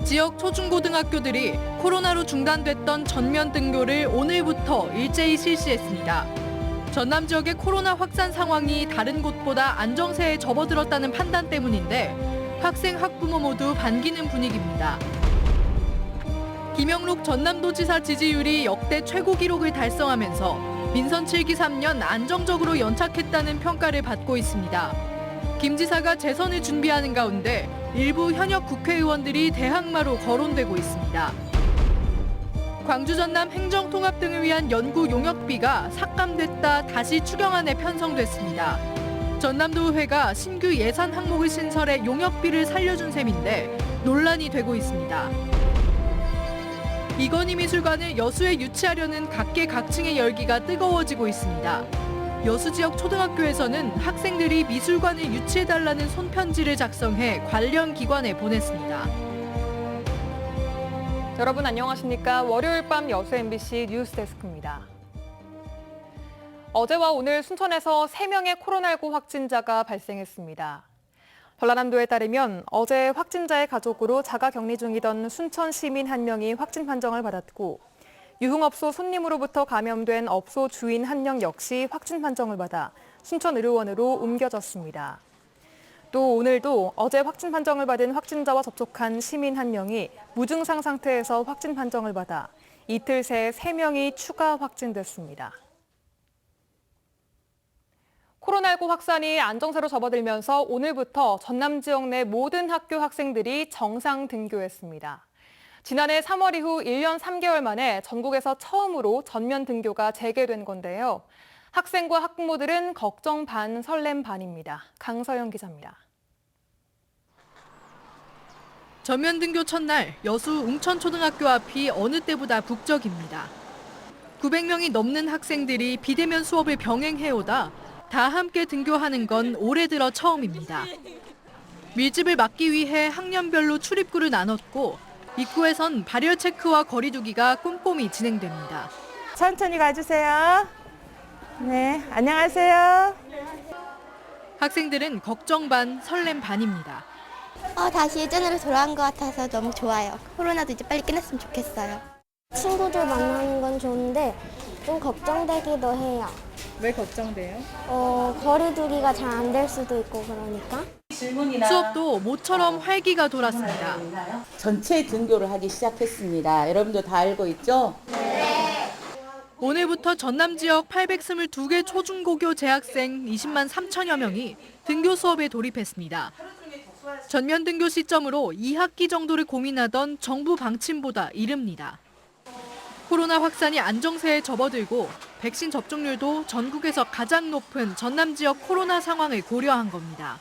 지역 초중고등학교들이 코로나로 중단됐던 전면 등교를 오늘부터 일제히 실시했습니다. 전남 지역의 코로나 확산 상황이 다른 곳보다 안정세에 접어들었다는 판단 때문인데 학생, 학부모 모두 반기는 분위기입니다. 김영록 전남도지사 지지율이 역대 최고 기록을 달성하면서 민선 7기 3년 안정적으로 연착했다는 평가를 받고 있습니다. 김 지사가 재선을 준비하는 가운데 일부 현역 국회의원들이 대항마로 거론되고 있습니다. 광주 전남 행정통합 등을 위한 연구 용역비가 삭감됐다 다시 추경안에 편성됐습니다. 전남도의회가 신규 예산 항목을 신설해 용역비를 살려준 셈인데 논란이 되고 있습니다. 이건희 미술관을 여수에 유치하려는 각계각층의 열기가 뜨거워지고 있습니다. 여수 지역 초등학교에서는 학생들이 미술관을 유치해달라는 손편지를 작성해 관련 기관에 보냈습니다. 여러분 안녕하십니까? 월요일 밤 여수 MBC 뉴스데스크입니다. 어제와 오늘 순천에서 3명의 코로나19 확진자가 발생했습니다. 전라남도에 따르면 어제 확진자의 가족으로 자가 격리 중이던 순천 시민 1명이 확진 판정을 받았고 유흥업소 손님으로부터 감염된 업소 주인 1명 역시 확진 판정을 받아 순천의료원으로 옮겨졌습니다. 또 오늘도 어제 확진 판정을 받은 확진자와 접촉한 시민 1명이 무증상 상태에서 확진 판정을 받아 이틀 새 3명이 추가 확진됐습니다. 코로나19 확산이 안정세로 접어들면서 오늘부터 전남 지역 내 모든 학교 학생들이 정상 등교했습니다. 지난해 3월 이후 1년 3개월 만에 전국에서 처음으로 전면 등교가 재개된 건데요. 학생과 학부모들은 걱정 반, 설렘 반입니다. 강서영 기자입니다. 전면 등교 첫날 여수 웅천초등학교 앞이 어느 때보다 북적입니다. 900명이 넘는 학생들이 비대면 수업을 병행해오다 다 함께 등교하는 건 올해 들어 처음입니다. 밀집을 막기 위해 학년별로 출입구를 나눴고 입구에선 발열 체크와 거리 두기가 꼼꼼히 진행됩니다. 천천히 가주세요. 네, 안녕하세요. 학생들은 걱정 반, 설렘 반입니다. 다시 예전으로 돌아간 것 같아서 너무 좋아요. 코로나도 이제 빨리 끝났으면 좋겠어요. 친구들 만나는 건 좋은데 좀 걱정되기도 해요. 왜 걱정돼요? 거리 두기가 잘 안 될 수도 있고 그러니까. 수업도 모처럼 활기가 돌았습니다. 전체 등교를 하기 시작했습니다. 여러분도 다 알고 있죠? 오늘부터 전남 지역 822개 초중고교 재학생 20만 3천여 명이 등교 수업에 돌입했습니다. 전면 등교 시점으로 2학기 정도를 고민하던 정부 방침보다 이릅니다. 코로나 확산이 안정세에 접어들고 백신 접종률도 전국에서 가장 높은 전남 지역 코로나 상황을 고려한 겁니다.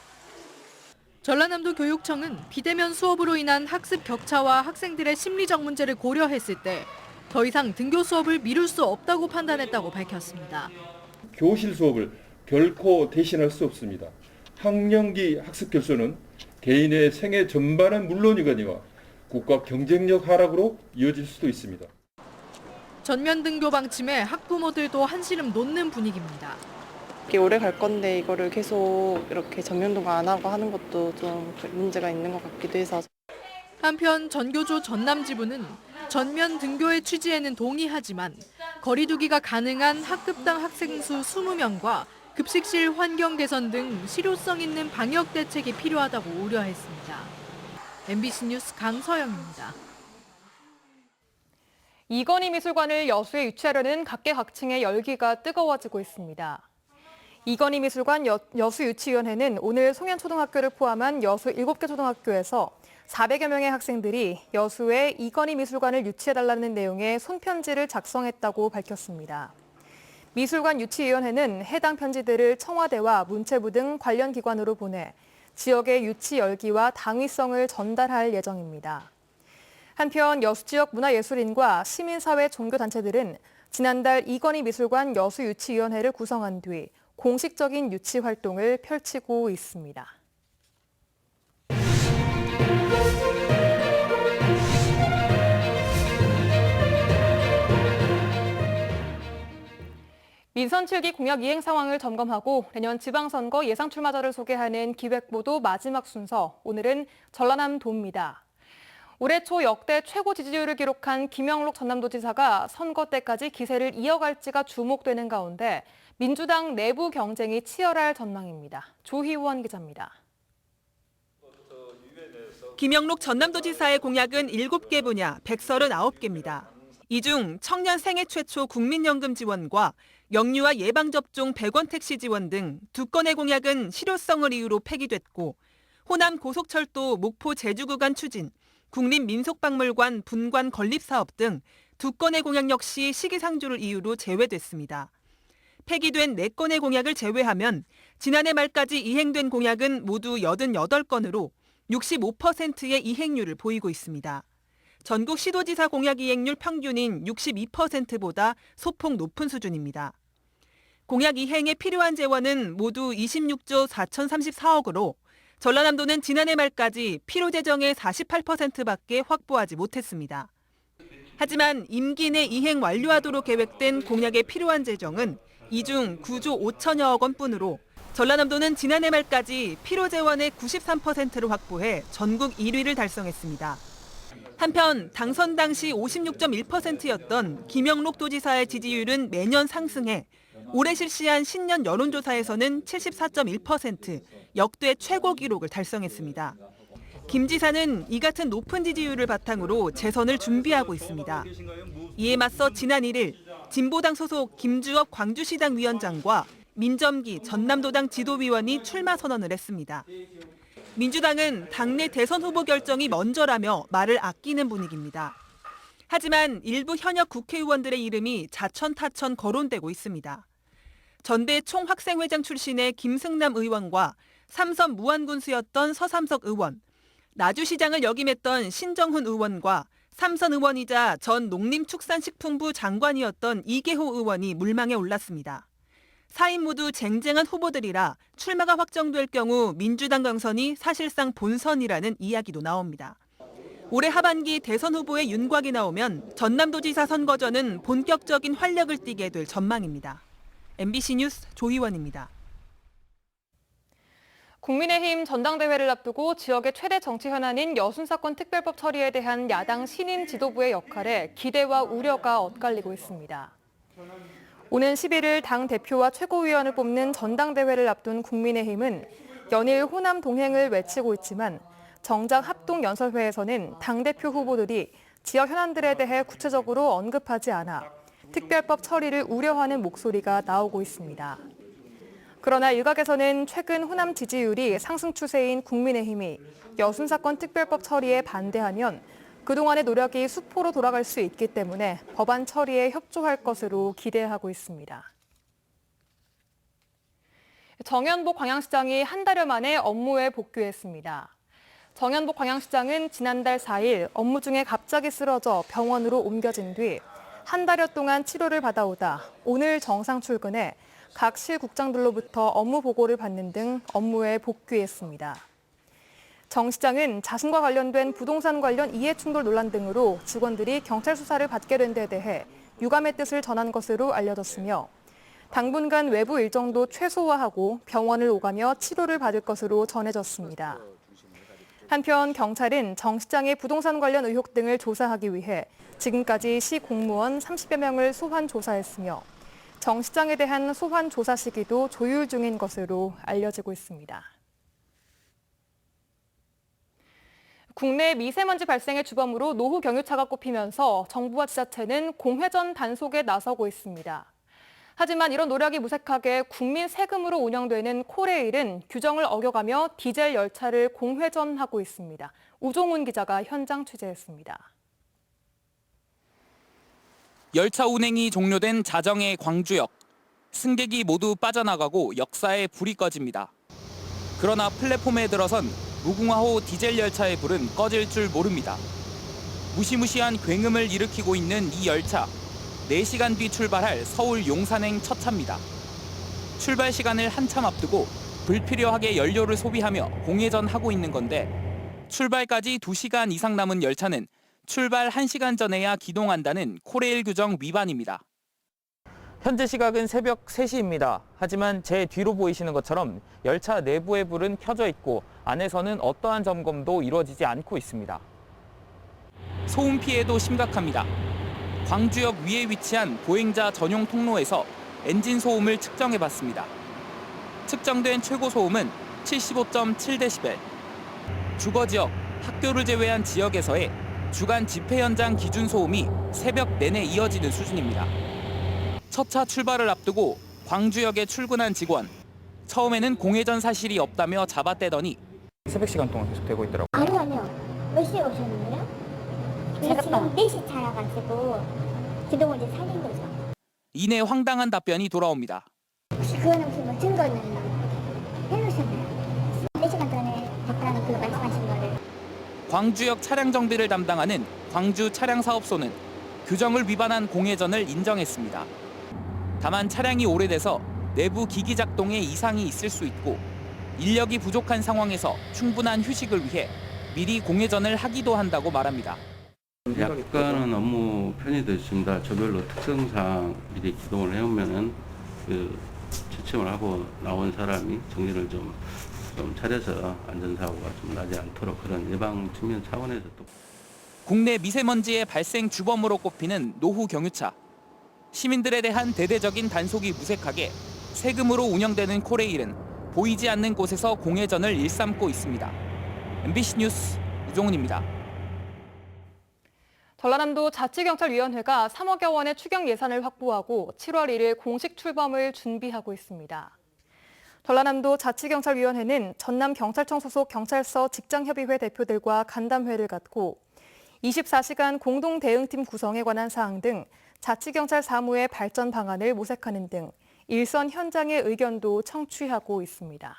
전라남도 교육청은 비대면 수업으로 인한 학습 격차와 학생들의 심리적 문제를 고려했을 때 더 이상 등교 수업을 미룰 수 없다고 판단했다고 밝혔습니다. 교실 수업을 결코 대신할 수 없습니다. 학령기 학습 결손은 개인의 생애 전반은 물론이거니와 국가 경쟁력 하락으로 이어질 수도 있습니다. 전면 등교 방침에 학부모들도 한시름 놓는 분위기입니다. 이게 오래 갈 건데 이거를 계속 이렇게 전면 등교 안 하고 하는 것도 좀 문제가 있는 것 같기도 해서. 한편 전교조 전남지부는 전면 등교의 취지에는 동의하지만 거리 두기가 가능한 학급당 학생 수 20명과 급식실 환경 개선 등 실효성 있는 방역 대책이 필요하다고 우려했습니다. MBC 뉴스 강서영입니다. 이건희 미술관을 여수에 유치하려는 각계각층의 열기가 뜨거워지고 있습니다. 이건희 미술관 여수유치위원회는 오늘 송현초등학교를 포함한 여수 7개 초등학교에서 400여 명의 학생들이 여수에 이건희 미술관을 유치해달라는 내용의 손편지를 작성했다고 밝혔습니다. 미술관 유치위원회는 해당 편지들을 청와대와 문체부 등 관련 기관으로 보내 지역의 유치 열기와 당위성을 전달할 예정입니다. 한편 여수 지역 문화예술인과 시민사회 종교단체들은 지난달 이건희 미술관 여수유치위원회를 구성한 뒤 공식적인 유치 활동을 펼치고 있습니다. 민선 7기 공약 이행 상황을 점검하고 내년 지방선거 예상 출마자를 소개하는 기획보도 마지막 순서, 오늘은 전라남도입니다. 올해 초 역대 최고 지지율을 기록한 김영록 전남도지사가 선거 때까지 기세를 이어갈지가 주목되는 가운데 민주당 내부 경쟁이 치열할 전망입니다. 조희원 기자입니다. 김영록 전남도지사의 공약은 7개 분야 139개입니다. 이 중 청년 생애 최초 국민연금 지원과 영유아 예방접종 100원 택시 지원 등 2건의 공약은 실효성을 이유로 폐기됐고 호남 고속철도 목포 제주 구간 추진, 국립민속박물관 분관 건립사업 등 2건의 공약 역시 시기상조를 이유로 제외됐습니다. 폐기된 4건의 공약을 제외하면 지난해 말까지 이행된 공약은 모두 88건으로 65%의 이행률을 보이고 있습니다. 전국 시도지사 공약 이행률 평균인 62%보다 소폭 높은 수준입니다. 공약 이행에 필요한 재원은 모두 26조 4,034억으로 전라남도는 지난해 말까지 필요 재정의 48%밖에 확보하지 못했습니다. 하지만 임기 내 이행 완료하도록 계획된 공약에 필요한 재정은 이 중 9조 5천여억 원뿐으로 전라남도는 지난해 말까지 필요 재원의 93%를 확보해 전국 1위를 달성했습니다. 한편 당선 당시 56.1%였던 김영록 도지사의 지지율은 매년 상승해 올해 실시한 신년 여론조사에서는 74.1%, 역대 최고 기록을 달성했습니다. 김 지사는 이 같은 높은 지지율을 바탕으로 재선을 준비하고 있습니다. 이에 맞서 지난 1일 진보당 소속 김주업 광주시당 위원장과 민점기 전남도당 지도위원이 출마 선언을 했습니다. 민주당은 당내 대선 후보 결정이 먼저라며 말을 아끼는 분위기입니다. 하지만 일부 현역 국회의원들의 이름이 자천타천 거론되고 있습니다. 전대 총학생회장 출신의 김승남 의원과 삼선 무안군수였던 서삼석 의원, 나주시장을 역임했던 신정훈 의원과 삼선 의원이자 전 농림축산식품부 장관이었던 이계호 의원이 물망에 올랐습니다. 4인 모두 쟁쟁한 후보들이라 출마가 확정될 경우 민주당 경선이 사실상 본선이라는 이야기도 나옵니다. 올해 하반기 대선 후보의 윤곽이 나오면 전남도지사 선거전은 본격적인 활력을 띠게 될 전망입니다. MBC 뉴스 조희원입니다. 국민의힘 전당대회를 앞두고 지역의 최대 정치 현안인 여순사건 특별법 처리에 대한 야당 신임 지도부의 역할에 기대와 우려가 엇갈리고 있습니다. 오는 11일 당 대표와 최고위원을 뽑는 전당대회를 앞둔 국민의힘은 연일 호남 동행을 외치고 있지만 정작 합동연설회에서는 당대표 후보들이 지역 현안들에 대해 구체적으로 언급하지 않아 특별법 처리를 우려하는 목소리가 나오고 있습니다. 그러나 일각에서는 최근 호남 지지율이 상승 추세인 국민의힘이 여순사건 특별법 처리에 반대하면 그동안의 노력이 수포로 돌아갈 수 있기 때문에 법안 처리에 협조할 것으로 기대하고 있습니다. 정연복 광양시장이 한 달여 만에 업무에 복귀했습니다. 정연복 광양시장은 지난달 4일 업무 중에 갑자기 쓰러져 병원으로 옮겨진 뒤 한 달여 동안 치료를 받아오다 오늘 정상 출근해 각 실국장들로부터 업무 보고를 받는 등 업무에 복귀했습니다. 정 시장은 자신과 관련된 부동산 관련 이해충돌 논란 등으로 직원들이 경찰 수사를 받게 된 데 대해 유감의 뜻을 전한 것으로 알려졌으며 당분간 외부 일정도 최소화하고 병원을 오가며 치료를 받을 것으로 전해졌습니다. 한편 경찰은 정 시장의 부동산 관련 의혹 등을 조사하기 위해 지금까지 시 공무원 30여 명을 소환 조사했으며 정 시장에 대한 소환 조사 시기도 조율 중인 것으로 알려지고 있습니다. 국내 미세먼지 발생의 주범으로 노후 경유차가 꼽히면서 정부와 지자체는 공회전 단속에 나서고 있습니다. 하지만 이런 노력이 무색하게 국민 세금으로 운영되는 코레일은 규정을 어겨가며 디젤 열차를 공회전하고 있습니다. 우종훈 기자가 현장 취재했습니다. 열차 운행이 종료된 자정의 광주역. 승객이 모두 빠져나가고 역사에 불이 꺼집니다. 그러나 플랫폼에 들어선 무궁화호 디젤 열차의 불은 꺼질 줄 모릅니다. 무시무시한 굉음을 일으키고 있는 이 열차. 4시간 뒤 출발할 서울 용산행 첫 차입니다. 출발 시간을 한참 앞두고 불필요하게 연료를 소비하며 공회전하고 있는 건데 출발까지 2시간 이상 남은 열차는 출발 1시간 전에야 기동한다는 코레일 규정 위반입니다. 현재 시각은 새벽 3시입니다. 하지만 제 뒤로 보이시는 것처럼 열차 내부의 불은 켜져 있고 안에서는 어떠한 점검도 이루어지지 않고 있습니다. 소음 피해도 심각합니다. 광주역 위에 위치한 보행자 전용 통로에서 엔진 소음을 측정해봤습니다. 측정된 최고 소음은 75.7dB. 주거지역, 학교를 제외한 지역에서의 주간 집회 현장 기준 소음이 새벽 내내 이어지는 수준입니다. 첫 차 출발을 앞두고 광주역에 출근한 직원. 처음에는 공회전 사실이 없다며 잡아떼더니 새벽 시간 동안 계속 되고 있더라고요. 아니요. 몇 시에 오셨는데요? 제가 지금 4시 차여가지고 기동을 이제 살린 거죠. 이내 황당한 답변이 돌아옵니다. 혹시 그거는 무슨 뭐 증거는 해놓으셨나요? 4시간 전에 됐다는 그 말씀하신 거를. 광주역 차량 정비를 담당하는 광주 차량사업소는 규정을 위반한 공회전을 인정했습니다. 다만 차량이 오래돼서 내부 기기 작동에 이상이 있을 수 있고 인력이 부족한 상황에서 충분한 휴식을 위해 미리 공회전을 하기도 한다고 말합니다. 약간은 업무 편의도 있습니다. 조별로 특성상 미리 기동을 해오면은 취침을 하고 나온 사람이 정리를 좀 차려서 안전사고가 좀 나지 않도록 그런 예방 측면 차원에서 또. 국내 미세먼지의 발생 주범으로 꼽히는 노후 경유차. 시민들에 대한 대대적인 단속이 무색하게 세금으로 운영되는 코레일은 보이지 않는 곳에서 공회전을 일삼고 있습니다. MBC 뉴스 유종훈입니다. 전라남도 자치경찰위원회가 3억여 원의 추경 예산을 확보하고 7월 1일 공식 출범을 준비하고 있습니다. 전라남도 자치경찰위원회는 전남경찰청 소속 경찰서 직장협의회 대표들과 간담회를 갖고 24시간 공동대응팀 구성에 관한 사항 등 자치경찰 사무의 발전 방안을 모색하는 등 일선 현장의 의견도 청취하고 있습니다.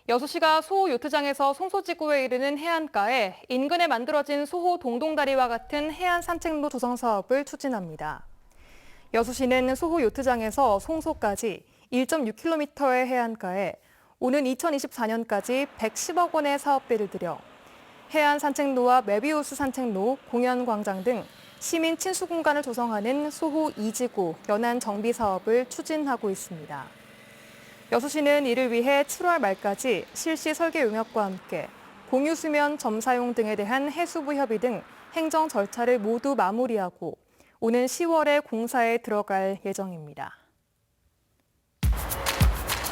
여수시가 소호 요트장에서 송소지구에 이르는 해안가에 인근에 만들어진 소호 동동다리와 같은 해안 산책로 조성 사업을 추진합니다. 여수시는 소호 요트장에서 송소까지 1.6km의 해안가에 오는 2024년까지 110억 원의 사업비를 들여 해안 산책로와 메비우스 산책로, 공연광장 등 시민 친수 공간을 조성하는 소호 2지구 연안 정비 사업을 추진하고 있습니다. 여수시는 이를 위해 7월 말까지 실시 설계 용역과 함께 공유 수면 점 사용 등에 대한 해수부 협의 등 행정 절차를 모두 마무리하고 오는 10월에 공사에 들어갈 예정입니다.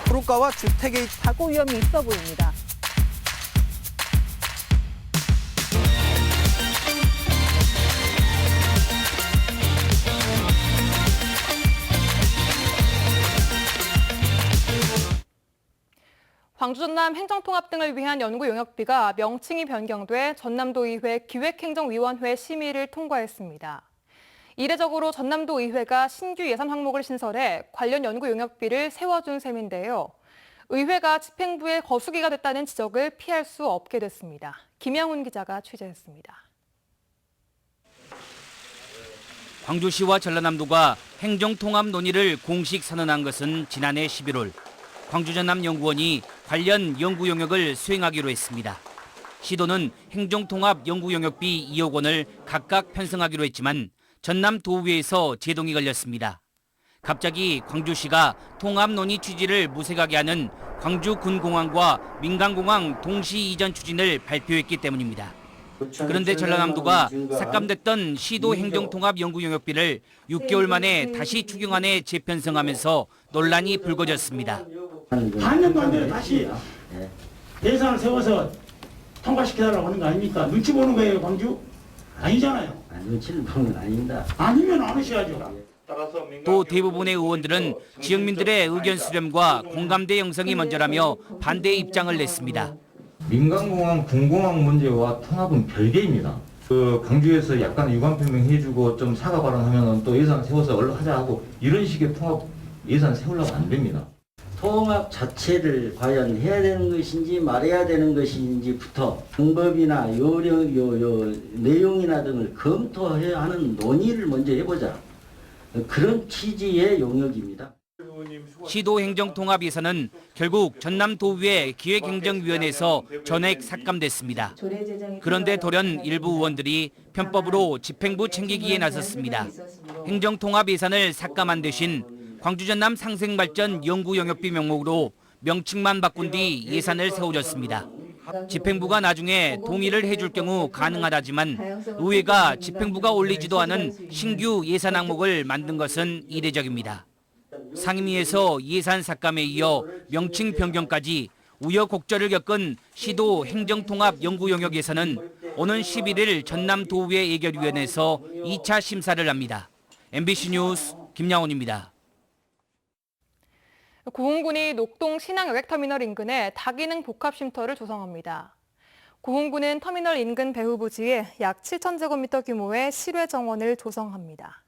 도로가와 주택의 사고 위험이 있어 보입니다. 광주 전남 행정통합 등을 위한 연구 용역비가 명칭이 변경돼 전남도의회 기획행정위원회 심의를 통과했습니다. 이례적으로 전남도의회가 신규 예산 항목을 신설해 관련 연구 용역비를 세워준 셈인데요. 의회가 집행부의 거수기가 됐다는 지적을 피할 수 없게 됐습니다. 김영훈 기자가 취재했습니다. 광주시와 전라남도가 행정통합 논의를 공식 선언한 것은 지난해 11월. 광주전남연구원이 관련 연구 용역을 수행하기로 했습니다. 시도는 행정통합 연구 용역비 2억 원을 각각 편성하기로 했지만 전남도의회에서 제동이 걸렸습니다. 갑자기 광주시가 통합 논의 취지를 무색하게 하는 광주군공항과 민간공항 동시 이전 추진을 발표했기 때문입니다. 그런데 전라남도가 삭감됐던 시도 행정통합 연구 용역비를 6개월 만에 다시 추경안에 재편성하면서 논란이 불거졌습니다. 반년도 안 돼요. 다시 예산을 세워서 통과시켜달라고 하는 거 아닙니까? 눈치 보는 거예요, 광주? 아니잖아요. 눈치를 보는 건 아닙니다. 아니면 안 하셔야죠. 또 대부분의 의원들은 지역민들의 의견 수렴과 공감대 형성이 먼저라며 반대 입장을 냈습니다. 민간공항, 군공항 문제와 통합은 별개입니다. 광주에서 약간 유감 표명해주고 좀 사과 발언하면 또 예산 세워서 얼른 하자 하고 이런 식의 통합 예산 세우려면 안 됩니다. 통합 자체를 과연 해야 되는 것인지 말해야 되는 것인지부터 방법이나 내용이나 등을 검토해야 하는 논의를 먼저 해보자. 그런 취지의 용역입니다. 시도 행정통합 예산은 결국 전남도의회 기획행정위원회에서 전액 삭감됐습니다. 그런데 돌연 일부 의원들이 편법으로 집행부 챙기기에 나섰습니다. 행정통합 예산을 삭감한 대신 광주전남 상생발전 연구 용역비 명목으로 명칭만 바꾼 뒤 예산을 세워줬습니다. 집행부가 나중에 동의를 해줄 경우 가능하다지만 의회가 집행부가 올리지도 않은 신규 예산 항목을 만든 것은 이례적입니다. 상임위에서 예산 삭감에 이어 명칭 변경까지 우여곡절을 겪은 시도 행정통합 연구 영역에서는 오는 11일 전남도의회 예결위원회에서 2차 심사를 합니다. MBC 뉴스 김양훈입니다. 고흥군이 녹동 신항 여객터미널 인근에 다기능 복합쉼터를 조성합니다. 고흥군은 터미널 인근 배후 부지에 약 7,000제곱미터 규모의 실외 정원을 조성합니다.